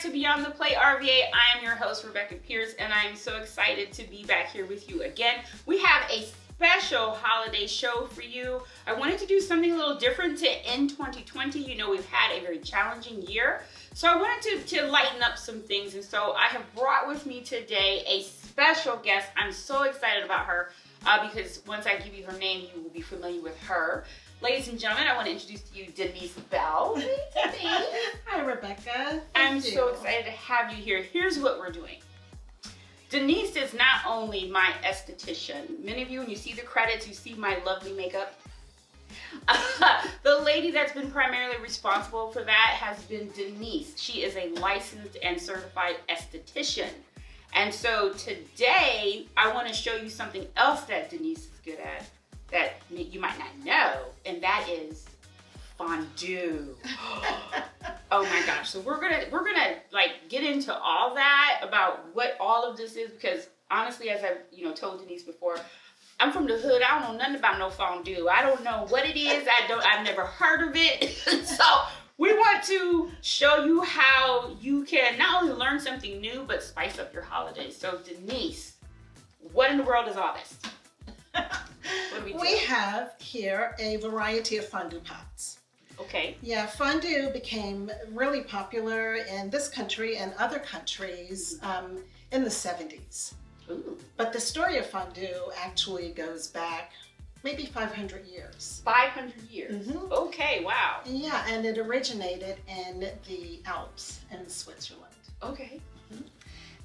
back to Beyond the Plate RVA. I am your host, Rebekah Pierce, and I'm so excited to be back here with you again. We have a special holiday show for you. I wanted to do something a little different to end 2020. You know, we've had a very challenging year. So I wanted to lighten up some things. And so I have brought with me today a special guest. I'm so excited about her because once I give you her name, you will be familiar with her. Ladies and gentlemen, I want to introduce to you Denise Bell. Hi, Rebekah. I'm so excited to have you here. Here's what we're doing. Denise is not only my esthetician. Many of you, when you see the credits, you see my lovely makeup. The lady that's been primarily responsible for that has been Denise. She is a licensed and certified esthetician. And so today, I want to show you something else that Denise is good at that you might not know, and that is fondue. Oh my gosh. So we're gonna like get into all that about what all of this is, because honestly, as I've told Denise before, I'm from the hood. I don't know nothing about no fondue. I don't know what it is. I've never heard of it. So we want to show you how you can not only learn something new, but spice up your holidays. So Denise, what in the world is all this? What do we have here a variety of fondue pots. Okay. Yeah, fondue became really popular in this country and other countries in the 70s. Ooh. But the story of fondue actually goes back maybe 500 years. 500 years? Mm-hmm. Okay, wow. Yeah, and it originated in the Alps in Switzerland. Okay. Mm-hmm.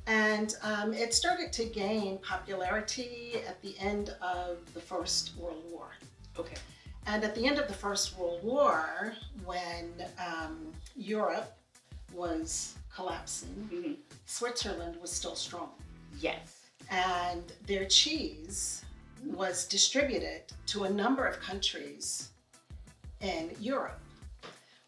And it started to gain popularity at the end of the First World War. Okay. And at the end of the First World War, when Europe was collapsing, mm-hmm. Switzerland was still strong. Yes. And their cheese was distributed to a number of countries in Europe.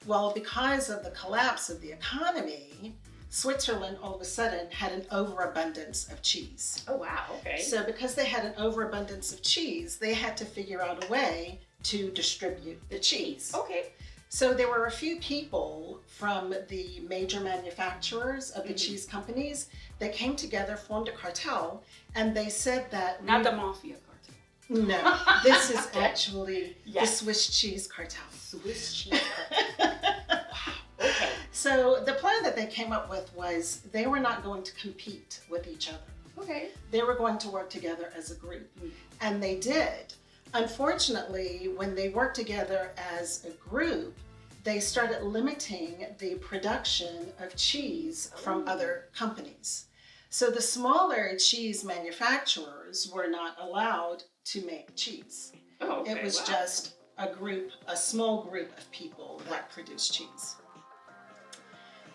Well, because of the collapse of the economy, Switzerland all of a sudden had an overabundance of cheese. Oh, wow, okay. So because they had an overabundance of cheese, they had to figure out a way to distribute the cheese. Okay. So there were a few people from the major manufacturers of the mm-hmm. cheese companies that came together, formed a cartel, and they said that... Not the mafia cartel. No, this is actually yes. the Swiss cheese cartel. Swiss cheese cartel. Wow, okay. So the plan that they came up with was they were not going to compete with each other. Okay. They were going to work together as a group, mm-hmm. and they did. Unfortunately, when they worked together as a group, they started limiting the production of cheese from other companies. So the smaller cheese manufacturers were not allowed to make cheese. Oh, okay. It was just a small group of people that produced cheese.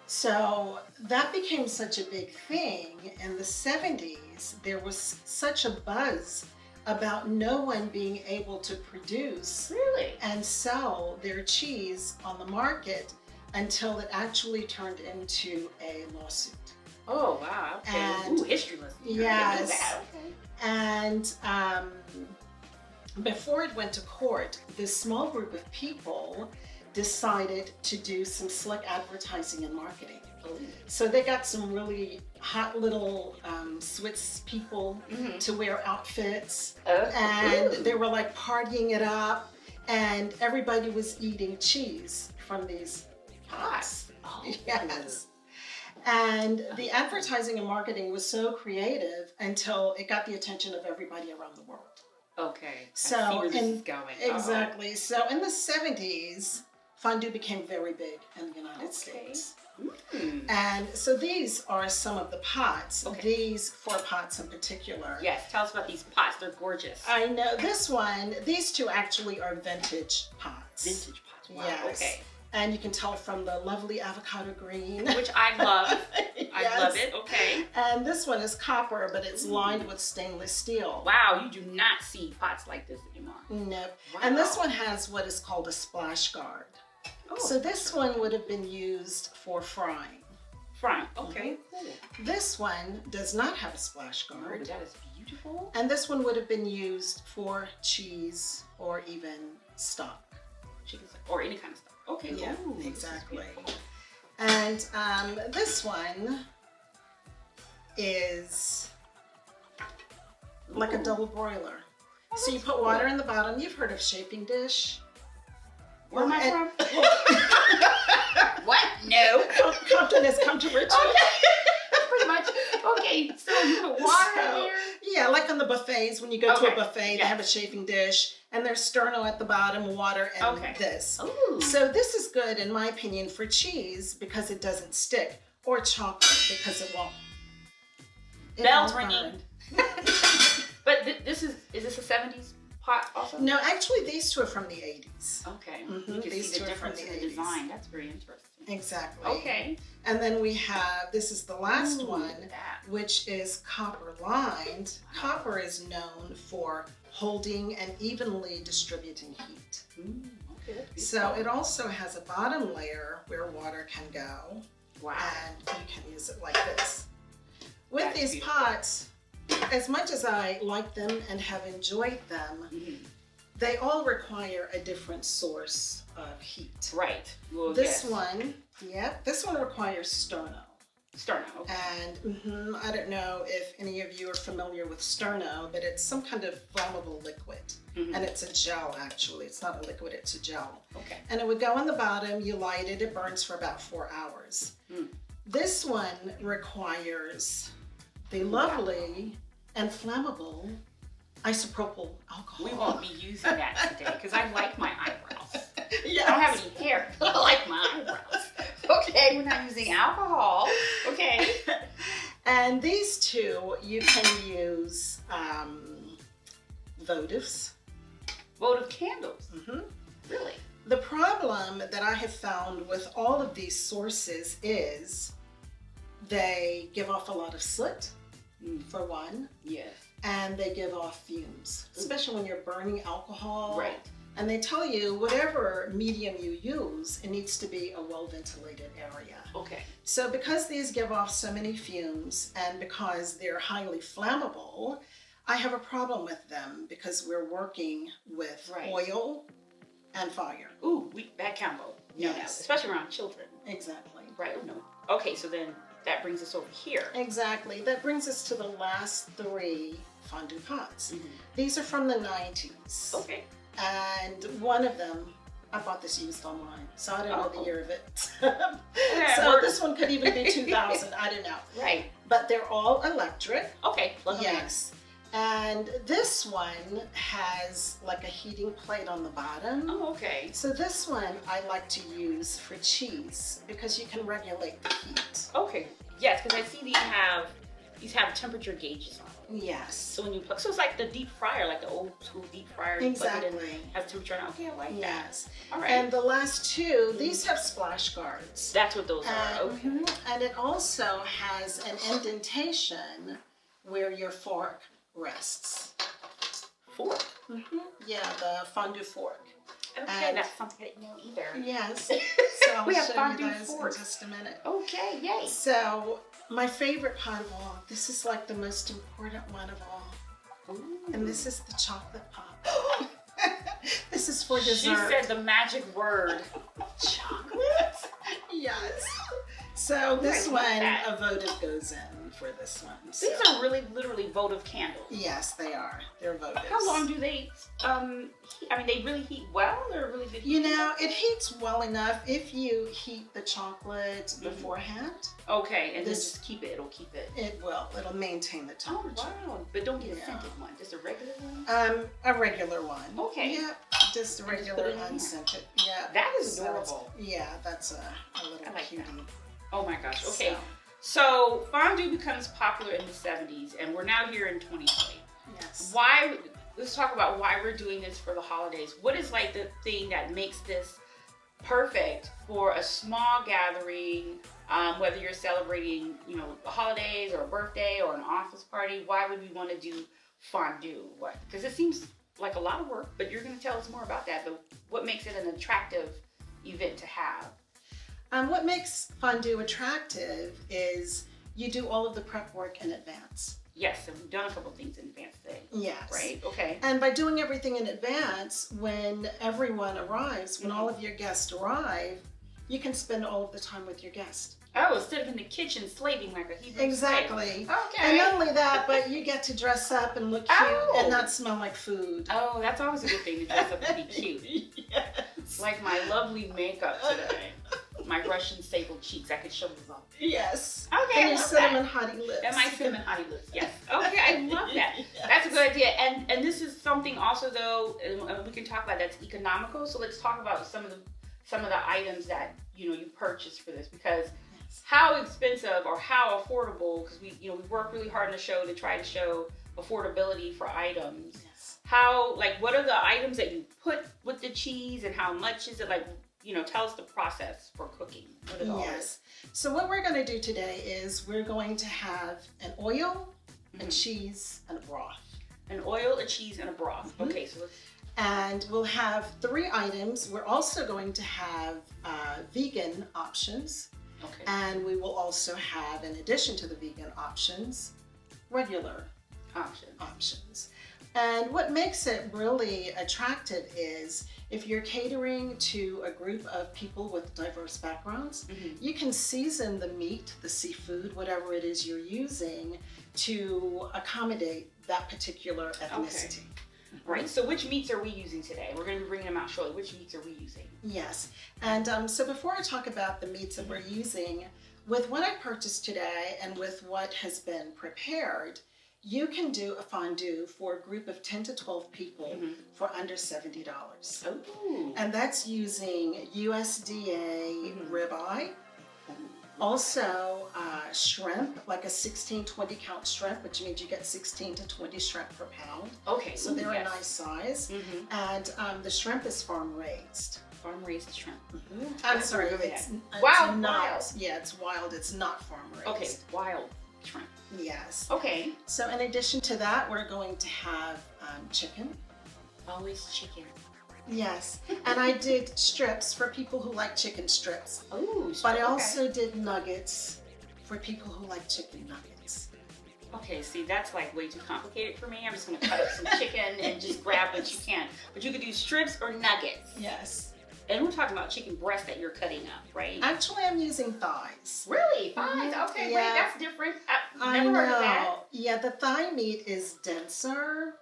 So that became such a big thing. In the 70s, there was such a buzz about no one being able to produce really and sell their cheese on the market until it actually turned into a lawsuit. Oh, wow. Okay. And ooh, history lesson. yes. Okay. And before it went to court, this small group of people decided to do some slick advertising and marketing. Oh. So they got some really hot little Swiss people mm-hmm. to wear outfits, Oh. and Ooh. they were like partying it up, and everybody was eating cheese from these pots. Oh. Yes. And the advertising and marketing was so creative until it got the attention of everybody around the world. Okay. So, I see where this is going. Exactly. Uh-oh. So in the 70s, fondue became very big in the United States. Mm. And so these are some of the pots, okay. these 4 pots in particular. Yes, tell us about these pots. They're gorgeous. I know. These 2 actually are vintage pots. Vintage pots. Wow. Yes. Okay. And you can tell from the lovely avocado green. Which I love. Yes. I love it. Okay. And this one is copper, but it's lined with stainless steel. Wow, you do not see pots like this anymore. Nope. Wow. And this one has what is called a splash guard. Oh, so this one would have been used for frying. Frying. Okay. Cool. This one does not have a splash guard. Oh, that is beautiful. And this one would have been used for cheese or even stock. Chicken stock or any kind of stock. Okay. Yeah, Ooh, exactly. And this one is like a double broiler. Oh, So you put water in the bottom. You've heard of chafing dish. Where am I from? What? No. Compton has come to Richmond. Okay. Pretty much. Okay, so you put water in there? Yeah, like on the buffets, when you go to a buffet, yes. they have a chafing dish, and there's sterno at the bottom, water, and this. Ooh. So this is good, in my opinion, for cheese because it doesn't stick, or chocolate because it won't. Bells ringing. But this is this a 70s pot also? No, actually these two are from the 80s. Okay. Mm-hmm. You can These see two the are from difference the in the 80s. design. That's very interesting. Exactly. Okay. And then we have, this is the last one, that. which is copper lined. Copper is known for holding and evenly distributing heat. Okay, that's So beautiful. it also has a bottom layer where water can go. Wow. And you can use it like this. With That's these beautiful. pots, as much as I like them and have enjoyed them, Mm-hmm. they all require a different source of heat. Right. Well, This yes. one, this one requires sterno. Sterno. Okay. And I don't know if any of you are familiar with sterno, but it's some kind of flammable liquid. Mm-hmm. And it's a gel, actually. It's not a liquid, it's a gel. Okay. And it would go in the bottom, you light it, it burns for about 4 hours. Mm. This one requires the lovely and flammable isopropyl alcohol. We won't be using that today because I like my eyebrows. Yes. I don't have any hair, but I like my eyebrows. Okay, we're not using alcohol. Okay. And these two, you can use votives. Votive candles. Mm-hmm. Really? The problem that I have found with all of these sources is they give off a lot of soot, for one, Yes. and they give off fumes, especially when you're burning alcohol. Right. And they tell you whatever medium you use, it needs to be a well-ventilated area. Okay. So because these give off so many fumes and because they're highly flammable, I have a problem with them because we're working with oil and fire. Ooh, bad combo. No, Yes. especially around children. Exactly. Right. No. Okay, so then that brings us over here. Exactly. That brings us to the last 3 fondue pots. Mm-hmm. These are from the 90s. Okay. And one of them, I bought this used online, so I don't know the year of it. Yeah, So this one could even be 2000, I don't know. Right. But they're all electric. Okay. Plug them in. Yes. And this one has like a heating plate on the bottom. Oh, okay. So this one I like to use for cheese because you can regulate the heat. Okay. Yes, because I see these have temperature gauges on them. Yes. So when you plug, so it's like the deep fryer, like the old school deep fryer. You plug it in, Exactly. has temperature on it. Okay, I like that. Yes. All right. And the last 2, these have splash guards. That's what those are. Okay. And it also has an indentation where your fork rests. Fork. Yeah, the fondue fork. Okay, And- that's something I didn't know either. Yes. So I'll We have show fondue you those forks. in just a minute. Okay, yay. So my favorite pot of all, this is like the most important one of all. Ooh. And this is the chocolate pop. This is for She dessert. said the magic word. Chocolate. Yes. So this I love one, that. a votive goes in for this one. So. These are really literally votive candles. Yes, they are. They're votives. How long do they, I mean, they really heat well or really good? You know, it heats well enough if you heat the chocolate beforehand. Okay, and This- then just keep it. It'll keep it. It will. It'll maintain the Oh, temperature. wow. But don't get a Yeah. scented one. Just a regular one? A regular one. Okay. Yep. Just a And just put regular it in here. unscented. Yeah. That is So it's- adorable. yeah, that's a little I like cutie. that. Oh my gosh. Okay. So, So fondue becomes popular in the 70s and we're now here in 2020. yes. Why, let's talk about why we're doing this for the holidays. What is like the thing that makes this perfect for a small gathering, whether you're celebrating, you know, the holidays or a birthday or an office party? Why would we want to do fondue? What? Because it seems like a lot of work, but you're going to tell us more about that. But what makes it an attractive event to have? What makes fondue attractive is you do all of the prep work in advance. Yes, and we've done a couple things in advance today. Yes. Right? Okay. And by doing everything in advance, when everyone arrives, when all of your guests arrive, you can spend all of the time with your guest. Oh, instead of in the kitchen slaving like a Hebrew Exactly. slave. Okay. And not only that, but you get to dress up and look cute and not smell like food. Oh, that's always a good thing to dress up and be cute. Yes. Like my lovely makeup today. My Russian sable cheeks. I could show you them. Yes. Okay, And I your love cinnamon that. hottie lips. And my cinnamon hottie lips. Yes. Okay, I love that. Yes. That's a good idea. And this is something also though, and we can talk about that's economical. So let's talk about some of the items that you purchase for this, because how expensive or how affordable, because we work really hard in the show to try to show affordability for items. Yes. How, like, what are the items that you put with the cheese and how much is it? Like, tell us the process for cooking. What is all Yes. So what we're going to do today is we're going to have an oil, a cheese, and a broth. An oil, a cheese, and a broth. Mhm. Okay, so let's... And we'll have 3 items. We're also going to have vegan options. Okay. And we will also have, in addition to the vegan options, regular options. And what makes it really attractive is if you're catering to a group of people with diverse backgrounds, you can season the meat, the seafood, whatever it is you're using to accommodate that particular ethnicity. Okay. Right, so which meats are we using today? We're going to be bringing them out shortly. Which meats are we using? Yes, and so before I talk about the meats that we're using, with what I purchased today and with what has been prepared, you can do a fondue for a group of 10 to 12 people for under $70. Oh. And that's using USDA ribeye. Also, shrimp, like a 16-20 count shrimp, which means you get 16 to 20 shrimp per pound. Okay. So they're a nice size. And the shrimp is farm raised. Farm raised shrimp. I'm sorry, it's wild. Yeah, it's wild. It's not farm raised. Okay, wild shrimp. Yes. Okay. So in addition to that, we're going to have chicken. Always chicken. Yes, and I did strips for people who like chicken strips. Oh, but I also did nuggets for people who like chicken nuggets. Okay, see, that's like way too complicated for me. I'm just gonna cut up some chicken and just grab what you can. But you could do strips or nuggets. Yes. And we're talking about chicken breast that you're cutting up, right? Actually, I'm using thighs. Really? Thighs? Okay, yeah. wait, that's different. I've I never know. heard of that. Yeah, the thigh meat is denser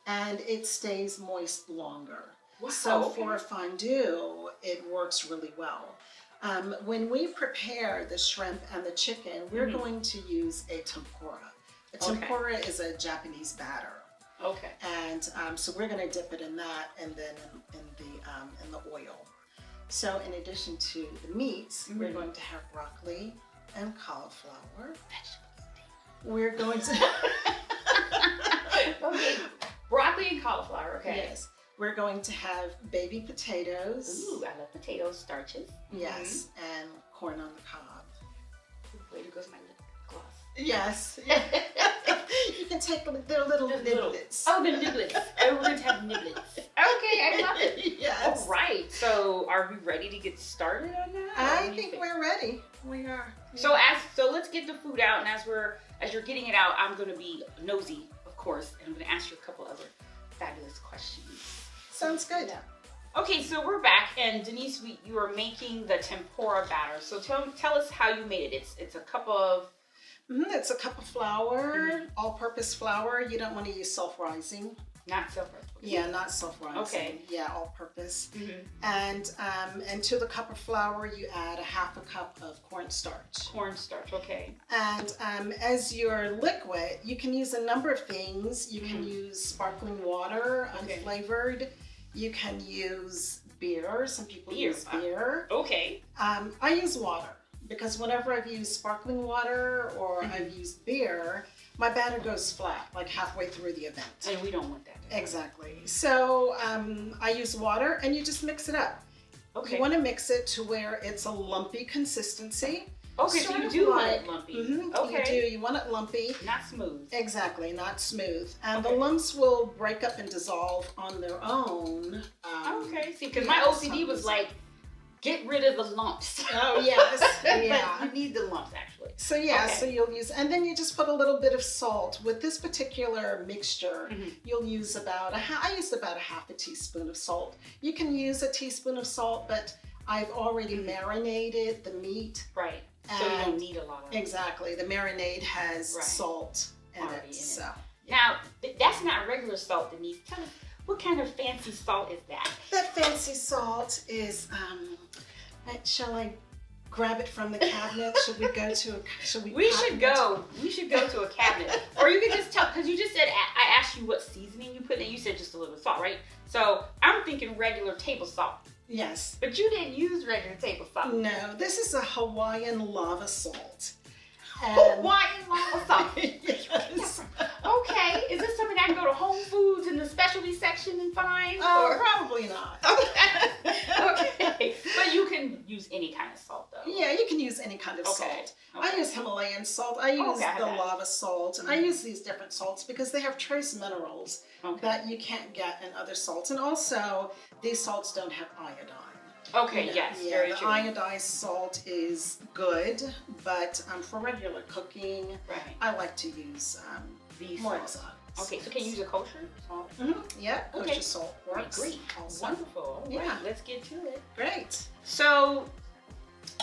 and it stays moist longer. Wow, so okay. for a fondue, it works really well. When we prepare the shrimp and the chicken, we're going to use a tempura. A tempura is a Japanese batter. Okay. And so we're going to dip it in that and then in the oil. So in addition to the meats, we're going to have broccoli and cauliflower. We're going to... Okay. Broccoli and cauliflower, okay. Yes. We're going to have baby potatoes. Ooh, I love potatoes, starches. Yes, and corn on the cob. Way to go, my lip gloss. Yes. You can take their little niblets. Oh, the niblets. Oh, we're going to have niblets. Okay, I love it. Yes. All right. So, are we ready to get started on that? I think we're ready. We are. So let's get the food out, and as you're getting it out, I'm going to be nosy, of course, and I'm going to ask you a couple other fabulous questions. Sounds good. Yeah. Okay, so we're back, and Denise, you are making the tempura batter. So tell us how you made it. It's a cup of... It's a cup of flour, all-purpose flour. You don't want to use self-rising. Not self-rising. Yeah, not self-rising. Okay. Yeah, all-purpose. And to the cup of flour, you add a half a cup of cornstarch. Cornstarch, okay. And as your liquid, you can use a number of things. You can use sparkling water, unflavored. You can use beer. Some people use beer. Okay. I use water because whenever I've used sparkling water or I've used beer, my batter goes flat, like halfway through the event. And we don't want that. Exactly. So I use water and you just mix it up. Okay. You want to mix it to where it's a lumpy consistency. Okay, so you do want it lumpy. Okay. You do. You want it lumpy. Not smooth. Exactly, not smooth. And the lumps will break up and dissolve on their own. Okay, see, because my OCD was like, get rid of the lumps. Oh, yes. Yeah. But you need the lumps, actually. So, yeah, so you'll use, and then you just put a little bit of salt. With this particular mixture, you'll use I used about a half a teaspoon of salt. You can use a teaspoon of salt, but I've already marinated the meat. Right. So you don't need a lot of it. Exactly. The marinade has salt in Already it. in it. So now that's not regular salt, Denise. Tell us, what kind of fancy salt is that? that fancy salt is. Shall I grab it from the cabinet? Should we go to? We should go. We should go to a cabinet, or you could just tell, because you just said, I asked you what seasoning you put in. You said just a little salt, right? So I'm thinking regular table salt. Yes. But you didn't use regular table salt. No, this is a Hawaiian lava salt. Hawaiian lava salt. Yes. Okay. Is this something I can go to Whole Foods in the specialty section and find? Probably not. Okay. But you can use any kind of salt, though. Yeah, you can use any kind of salt. I use Himalayan salt. I use the lava salt. I use these different salts because they have trace minerals that you can't get in other salts. And also, these salts don't have iodine. Okay, yes, very the true. iodized salt is good, but for regular cooking, I like to use these more salts. exotic. Okay, so can you use a kosher salt? Yeah, kosher salt works. Great. Also. Wonderful. All right, let's get to it. Great. So,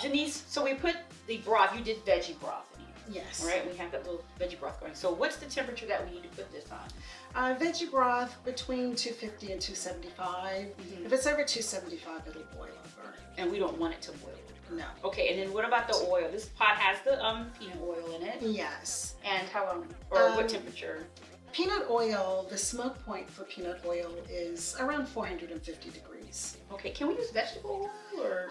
Denise, so we put the broth, you did veggie broth in here. Yes. All right, we have that little veggie broth going. So what's the temperature that we need to put this on? Veggie broth between 250 and 275. If it's over 275, it'll boil over. And we don't want it to boil. No. Okay, and then what about the oil? This pot has the peanut oil in it. Yes. And how long, or what temperature? Peanut oil, the smoke point for peanut oil is around 450 degrees. Okay, can we use vegetable oil or?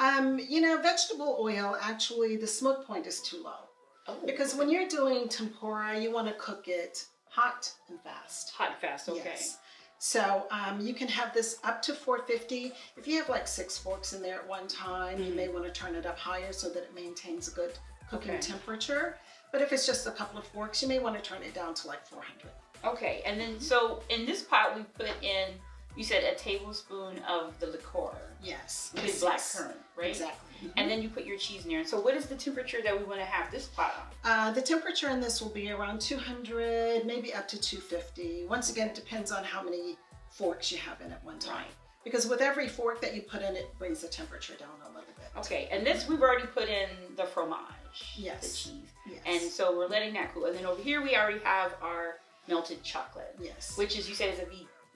Vegetable oil, actually, the smoke point is too low. Oh. Because when you're doing tempura, you want to cook it hot and fast. Hot and fast, okay. Yes. So you can have this up to 450. If you have like 6 forks in there at one time, you may want to turn it up higher so that it maintains a good cooking temperature. But if it's just a couple of forks, you may want to turn it down to like 400. Okay, and then so in this pot we put in, you said a tablespoon of the liqueur. Yes. With black currant, right? Exactly. And then you put your cheese in there. So what is the temperature that we want to have this pot on? The temperature in this will be around 200, maybe up to 250. Once again, it depends on how many forks you have in at one time. Right. Because with every fork that you put in, it brings the temperature down a little bit. Okay, and this we've already put in the fromage. Yes. The cheese. Yes. And so we're letting that cool. And then over here we already have our melted chocolate. Yes. Which is, you said, is a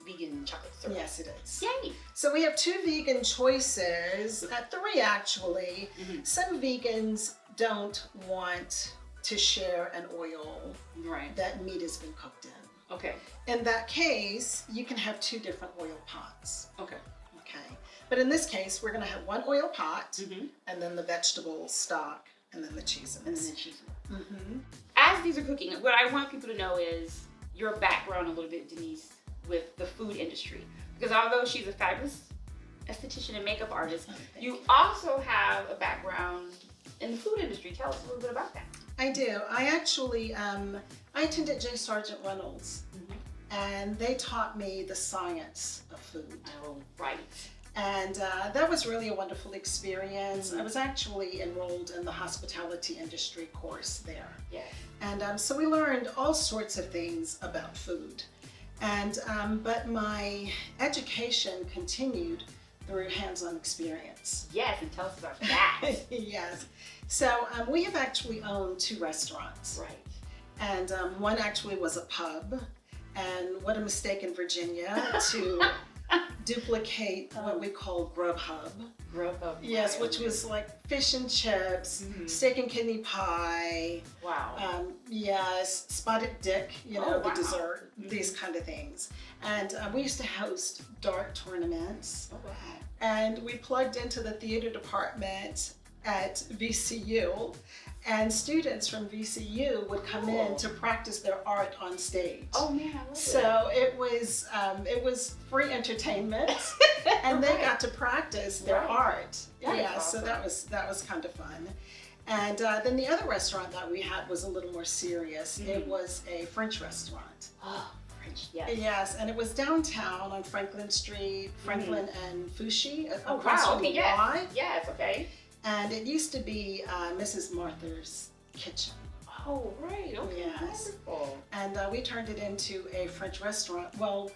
vegan chocolate syrup. Yes, it is. Yay! So we have 2 vegan choices, 3 actually. Some vegans don't want to share an oil that meat has been cooked in. Okay. In that case, you can have 2 different oil pots. Okay. Okay. But in this case, we're going to have 1 oil pot, and then the vegetable stock, and then the cheese in this. And then the cheese. As these are cooking, what I want people to know is your background a little bit, Denise, with the food industry. Because although she's a fabulous esthetician and makeup artist, you also have a background in the food industry. Tell us a little bit about that. I do. I actually, I attended J. Sargent Reynolds, and they taught me the science of food. Oh, right. And that was really a wonderful experience. I was actually enrolled in the hospitality industry course there. Yeah. And so we learned all sorts of things about food. And but my education continued through hands-on experience. Yes, and tell us about that. Yes. So we have actually owned 2 restaurants. Right. And one actually was a pub. And what a mistake in Virginia to duplicate what we call Grubhub. Grubhub. Yes, which was like fish and chips, steak and kidney pie. Wow. Yes, spotted dick, the dessert, these kind of things. And we used to host dart tournaments. Oh, wow. And we plugged into the theater department at VCU. And students from VCU would come in to practice their art on stage. Oh man, I love it. So it was free entertainment, and they got to practice their art. Awesome. So that was kind of fun. And then the other restaurant that we had was a little more serious. It was a French restaurant. Oh, French, yes. Yes, and it was downtown on Franklin Street, Franklin and Fushi. Oh across wow, from okay, the Y. yes, okay. And it used to be Mrs. Martha's kitchen. Oh, right, okay, Yes. wonderful. And we turned it into a French restaurant. Well,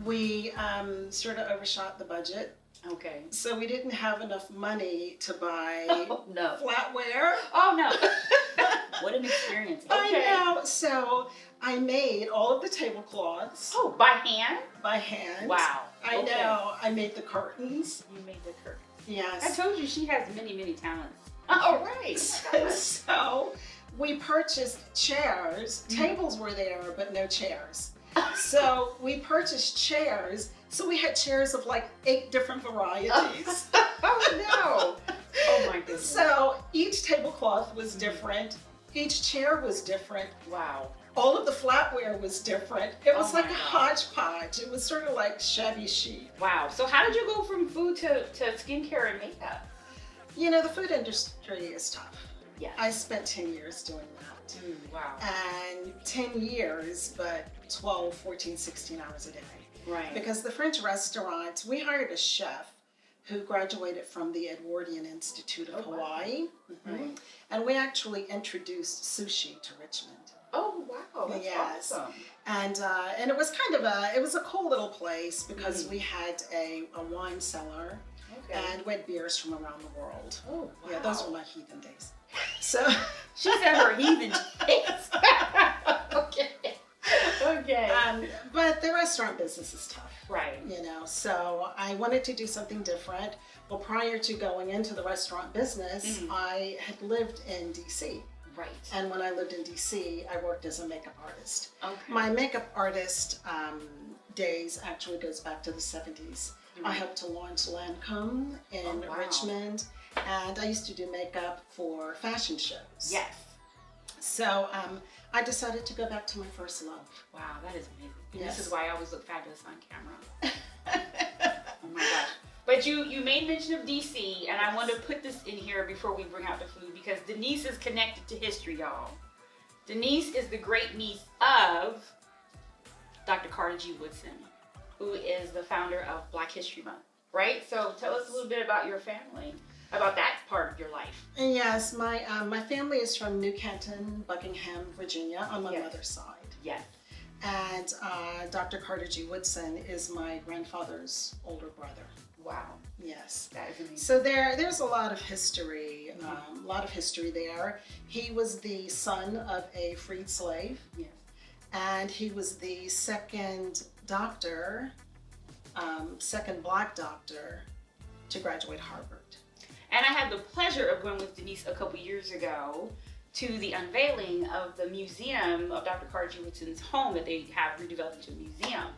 we sort of overshot the budget, Okay. So we didn't have enough money to buy No. flatware. Oh no. What an experience. Okay. I know. So I made all of the tablecloths. Oh, by hand? By hand. Wow. I know. I made the curtains. You made the curtain. Yes. I told you she has many, many talents. All right. So we purchased chairs. Tables were there, but no chairs. So we purchased chairs. So we had chairs of like 8 different varieties. Oh no. Oh my goodness. So each tablecloth was different. Each chair was different. Wow. All of the flatware was different. It was Oh like my a gosh. hodgepodge. It was sort of like shabby chic. Wow. So how did you go from food to skincare and makeup? You know, the food industry is tough. Yes. I spent 10 years doing that. Wow. And 10 years, but 12, 14, 16 hours a day. Right. Because the French restaurants, we hired a chef who graduated from the Edwardian Institute of Hawaii. Wow. Right. And we actually introduced sushi to Richmond. Oh wow. That's awesome. And it was kind of it was a cool little place because we had a wine cellar. Okay. And we had beers from around the world. Oh wow. Yeah, those were my heathen days. So she said her heathen days. Okay. Okay. But the restaurant business is tough. Right. You know, so I wanted to do something different. Well, prior to going into the restaurant business, I had lived in DC. Right. And when I lived in DC, I worked as a makeup artist. Okay. My makeup artist days actually goes back to the 70s. I helped to launch Lancome in Richmond, and I used to do makeup for fashion shows. Yes. So I decided to go back to my first love. Wow, that is amazing. Yes. This is why I always look fabulous on camera. Oh my gosh. But you made mention of DC, and I want to put this in here before we bring out the food because Denise is connected to history, y'all. Denise is the great niece of Dr. Carter G. Woodson, who is the founder of Black History Month, right? So tell us a little bit about your family, about that part of your life. Yes, my family is from New Canton, Buckingham, Virginia, on my mother's side. Yes. And Dr. Carter G. Woodson is my grandfather's older brother. Wow. Yes. That is amazing. So there's a lot of history, there. He was the son of a freed slave. Yes. And he was the second doctor, second Black doctor to graduate Harvard. And I had the pleasure of going with Denise a couple years ago to the unveiling of the museum of Dr. Carter G. Woodson's home that they have redeveloped into a museum.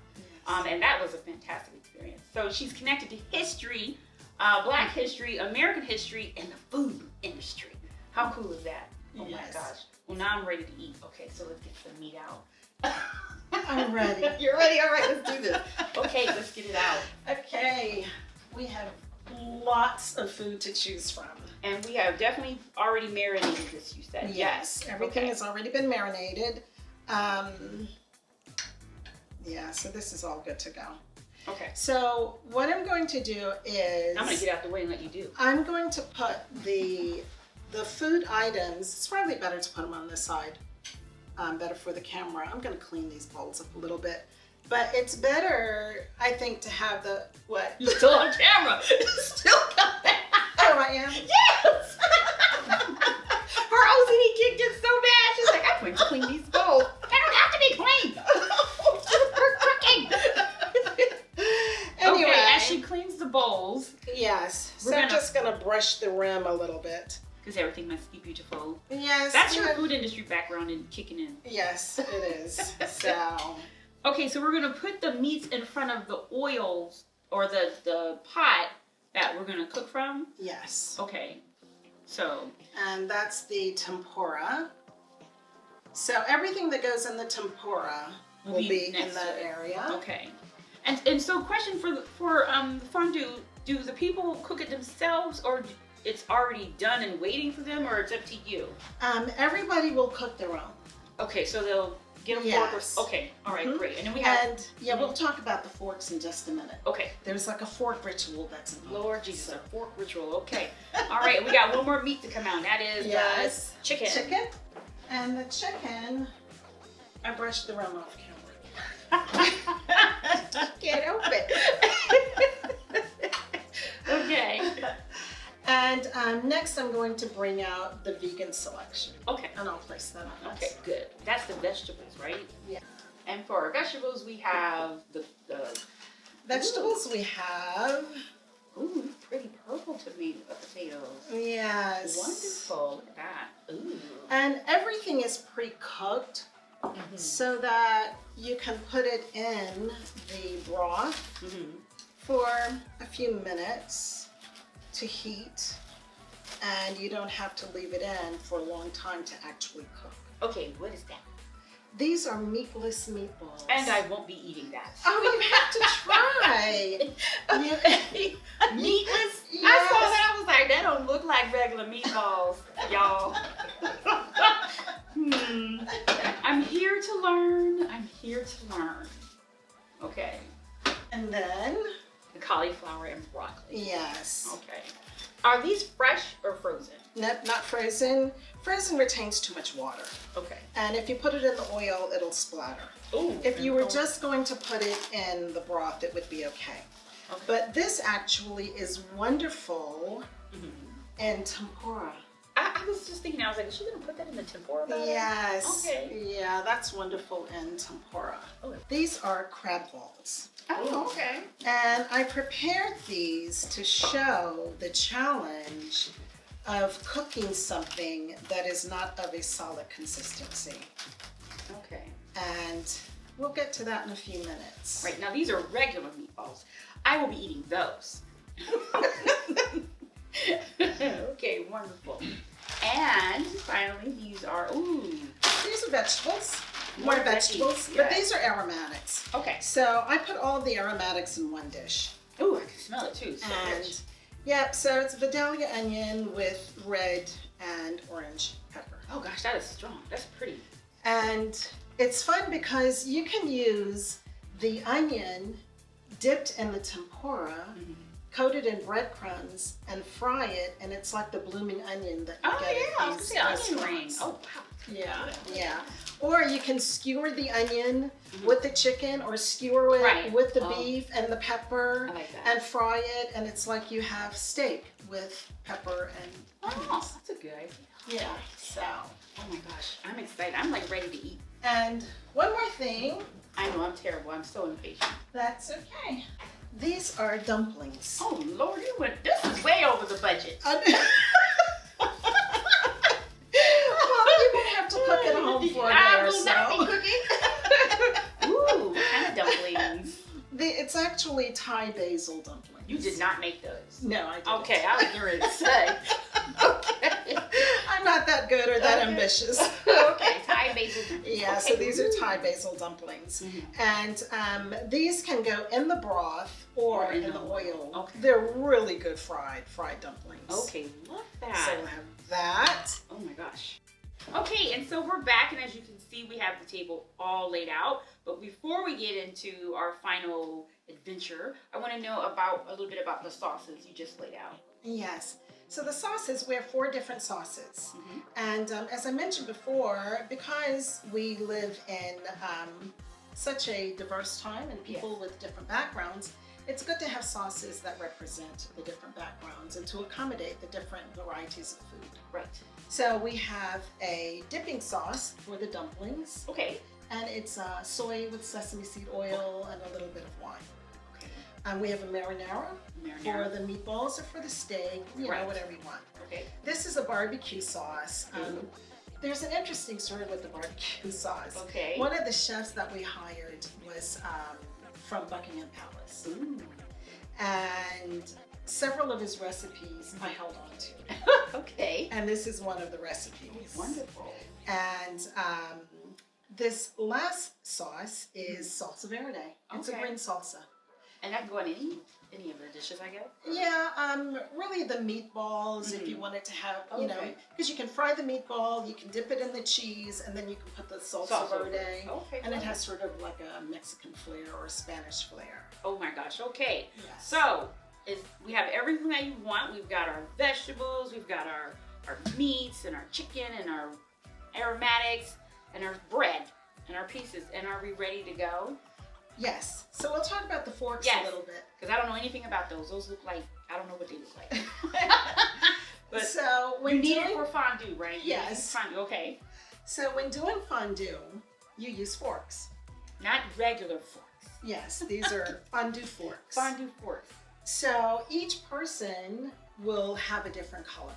Yes. And that was a fantastic experience. So she's connected to history, Black history, American history, and the food industry. How cool is that? Oh my gosh. Well, now I'm ready to eat. Okay, so let's get some meat out. I'm ready. You're ready? All right, let's do this. Okay, let's get it out. Okay, we have lots of food to choose from. And we have definitely already marinated this, you said. Yes, everything has already been marinated. Yeah, so this is all good to go. Okay. So what I'm going to do is... I'm going to get out the way and let you do. I'm going to put the food items, it's probably better to put them on this side, better for the camera. I'm going to clean these bowls up a little bit. But it's better, I think, to have the, what? You're still on camera. Still coming. Oh, I am? Yes! Her OCD kicked in so bad. She's like, I'm going to clean these bowls. They don't have to be clean. We're cooking. Anyway. Okay, as she cleans the bowls. Yes. So I'm just going to brush the rim a little bit. Because everything must be beautiful. Yes. That's your food industry background and kicking in. Yes, it is. So... Okay, so we're going to put the meats in front of the oils or the pot that we're going to cook from? Yes. Okay, so. And that's the tempura. So everything that goes in the tempura will be in that area. Okay. And so question for fondue, do the people cook it themselves or it's already done and waiting for them or it's up to you? Everybody will cook their own. Okay, so they'll get a fork or, okay, all right, great. And then we have... And yeah, we'll talk about the forks in just a minute. Okay. There's like a fork ritual that's involved. Lord Jesus, a fork ritual, okay. All right, we got one more meat to come out. That is chicken. Chicken. And the chicken, I brushed the rim off camera. Can't help it. And next I'm going to bring out the vegan selection. Okay. And I'll place that on Okay, good. That's the vegetables, right? Yeah. And for our vegetables, we have the Vegetables we have. ooh, pretty purple potatoes. Yes. Wonderful. Look at that. Ooh. And everything is pre-cooked so that you can put it in the broth for a few minutes to heat, and you don't have to leave it in for a long time to actually cook. Okay, what is that? These are meatless meatballs. And I won't be eating that. Oh, you have to try. Meatless? Yes. I saw that. I was like, that don't look like regular meatballs, y'all. I'm here to learn. I'm here to learn. Okay. And then, The cauliflower and broccoli. yes. Okay. Are these fresh or frozen? Nope, not frozen. Frozen retains too much water. Okay. And if you put it in the oil, it'll splatter. Ooh. If you were just going to put it in the broth, it would be okay. Okay. But this actually is wonderful in tempura. I was just thinking, I was like, is she going to put that in the tempura batter? Yes. Okay. Yeah, that's wonderful in tempura. Oh. These are crab balls. Oh, okay. And I prepared these to show the challenge of cooking something that is not of a solid consistency. Okay. And we'll get to that in a few minutes. Right, now these are regular meatballs. I will be eating those. Okay, wonderful. And finally, these are, ooh. These are vegetables. More More vegetables, veggies, but yes. these are aromatics. Okay. So I put all the aromatics in one dish. Ooh, I can smell it too. So And rich. yeah, so it's Vidalia onion with red and orange pepper. Oh gosh, that is strong. That's pretty. And it's fun because you can use the onion dipped in the tempura, coated in breadcrumbs, and fry it, and it's like the blooming onion that you Oh get yeah, I at was these gonna say onion restaurants. ring. Oh wow. Yeah, yeah. Or you can skewer the onion with the chicken, or skewer it Right. with the Oh. beef and the pepper, I like that. and fry it, and it's like you have steak with pepper and Oh, onions. that's a good idea. Yeah, so. Oh my gosh, I'm excited. I'm like ready to eat. And one more thing. I know I'm terrible. I'm so impatient. That's okay. These are dumplings. Oh Lord, you went. This is way over the budget. Well, you won't have to cook at home for a day I or will not be so. cooking. Ooh, what kind of dumplings? It's actually Thai basil dumplings. You did not make those. No, I didn't. Okay, I was getting ready to say. Okay. I'm not that good or that Okay. ambitious. Okay, Thai basil dumplings. Yeah, Okay. so these are Thai basil dumplings. And these can go in the broth or in the oil. Okay. They're really good fried dumplings. Okay, look at So that. we'll have that. Oh my gosh. Okay, and so we're back, and as you can see, we have the table all laid out. But before we get into our final adventure, I want to know a little bit about the sauces you just laid out. Yes. So the sauces, we have 4 different sauces. And as I mentioned before, because we live in such a diverse time and people with different backgrounds, it's good to have sauces that represent the different backgrounds and to accommodate the different varieties of food. Right. So we have a dipping sauce for the dumplings, Okay. and it's soy with sesame seed oil and a little bit of wine. Okay. We have a marinara for the meatballs or for the steak, you know, Right. whatever you want. Okay. This is a barbecue sauce. There's an interesting story with the barbecue sauce. Okay. One of the chefs that we hired was from Buckingham Palace. Ooh. And several of his recipes I held on to. Okay. And this is one of the recipes. Wonderful. And this last sauce is salsa verde. It's a Okay. green salsa. And that can go in any of the dishes, I guess? Yeah, really the meatballs, if you wanted to have, you know, Okay. because you can fry the meatball, you can dip it in the cheese, and then you can put the salsa verde. Okay. And it has sort of like a Mexican flair or a Spanish flair. Oh my gosh. Okay. Yes. So we have everything that you want. We've got our vegetables, we've got our meats and our chicken and our aromatics and our bread and our pieces. And are we ready to go? Yes. So we'll talk about the forks Yes. a little bit. Because I don't know anything about those. Those look like, I don't know what they look like. But so when you need doing, it for fondue, right? Yes. Fondue, okay. So when doing fondue, you use forks. Not regular forks. Yes, these are fondue forks. Fondue forks. So each person will have a different color.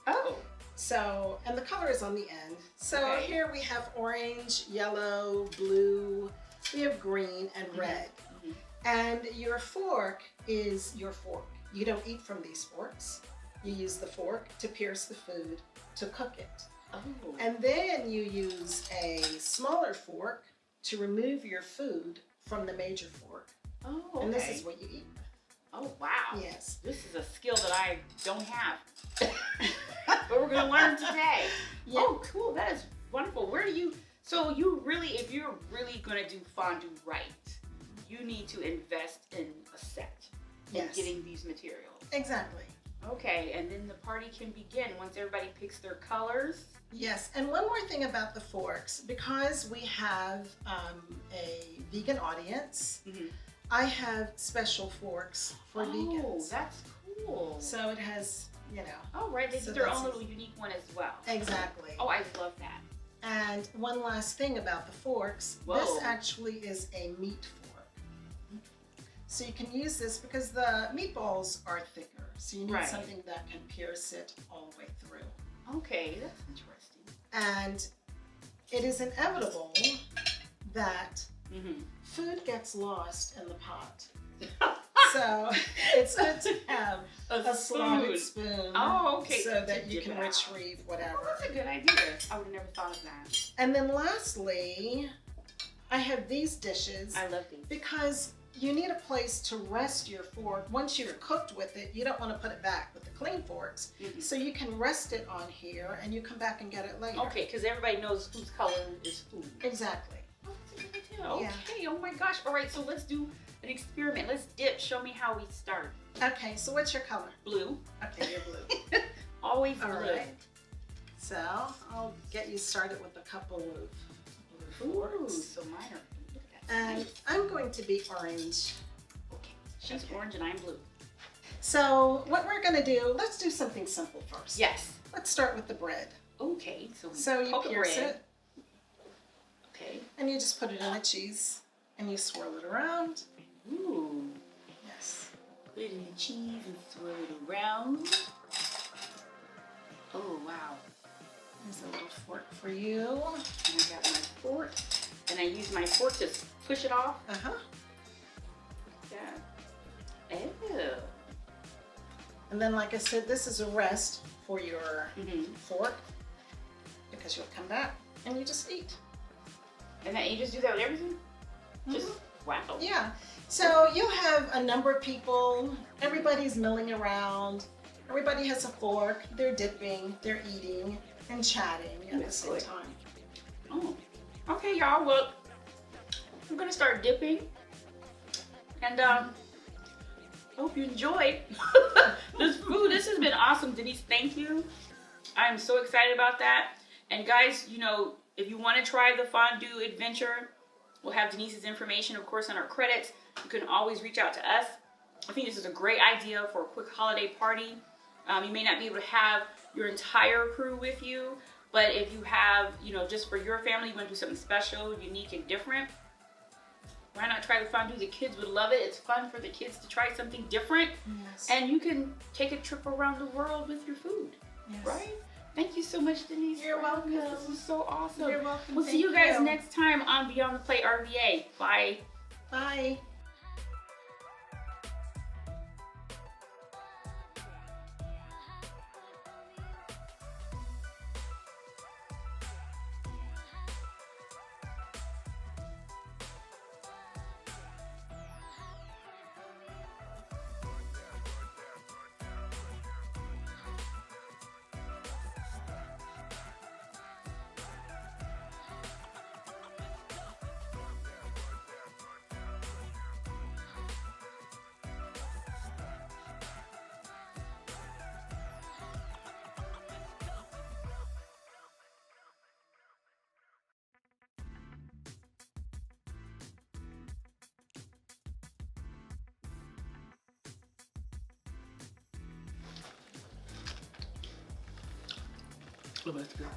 Oh. So, and the color is on the end. So Okay. here we have orange, yellow, blue, we have green and red. Mhm. And your fork is your fork. You don't eat from these forks. You use the fork to pierce the food, to cook it. Oh. And then you use a smaller fork to remove your food from the major fork. Oh, okay. And this is what you eat. Oh, wow. Yes. This is a skill that I don't have. But we're going to learn today. Yep. Oh, cool. That is wonderful. So you really, if you're really going to do fondue right, you need to invest in a set. Yes. Getting these materials. Exactly. Okay, and then the party can begin once everybody picks their colors. Yes, and one more thing about the forks, because we have a vegan audience, Mm-hmm. I have special forks for vegans. Oh, that's cool. So it has, you know. Oh, right, they So did their that's own it. little unique one as well. Exactly. Oh, I love that. And one last thing about the forks, Whoa. this actually is a meat fork. So you can use this because the meatballs are thicker, so you need Right. something that can pierce it all the way through. Okay, that's interesting. And it is inevitable that Mm-hmm. food gets lost in the pot. So it's good to have a slotted spoon. Oh, okay. So To that you dip can it out. retrieve whatever. Oh, that's a good idea. I would have never thought of that. And then lastly, I have these dishes I love these. because you need a place to rest your fork. Once you've cooked with it, you don't want to put it back with the clean forks. Mhm. So you can rest it on here and you come back and get it later. Okay, because everybody knows whose color is food. Exactly. Oh, that's a good idea. Yeah. Okay, oh my gosh. All right, so let's do an experiment. Let's dip. Show me how we start. Okay, so what's your color? Blue. Okay, you're blue. Always All blue. right. So I'll get you started with a couple of blue Ooh, forks. so mine are blue. Look at that. And I'm going to be orange. Okay, she's Okay. orange and I'm blue. So what we're gonna do, let's do something simple first. Yes. Let's start with the bread. Okay, so we So you poke the pierce bread. it Okay. and you just put it in the cheese and you swirl it around. Ooh. Yes. Put it in the cheese and swirl it around. Oh, wow. There's a little fork for you. And I got my fork. And I use my fork to push it off. Uh-huh. Yeah. Ew. And then like I said, this is a rest for your Mm-hmm. fork because you'll come back and you just eat. And then you just do that with everything? Just, wow. Yeah. So you have a number of people, everybody's milling around, everybody has a fork, they're dipping, they're eating, and chatting at the That's same good. time. Oh. Okay, y'all. Well, I'm gonna start dipping. And hope you enjoyed this food. This has been awesome, Denise. Thank you. I'm so excited about that. And guys, you know, if you want to try the fondue adventure, we'll have Denise's information, of course, on our credits. You can always reach out to us. I think this is a great idea for a quick holiday party. You may not be able to have your entire crew with you, but if you have, you know, just for your family, you want to do something special, unique, and different, why not try the fondue? The kids would love it. It's fun for the kids to try something different. Yes. And you can take a trip around the world with your food, Yes. right? Thank you so much, Denise. You're for having us. welcome. This was so awesome. You're welcome. We'll see Thank you guys next time on Beyond the Plate RVA. Bye. Bye. Oh, that's good.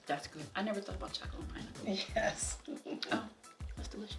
That's good. I never thought about chocolate and pineapple. Yes. Oh, that's delicious.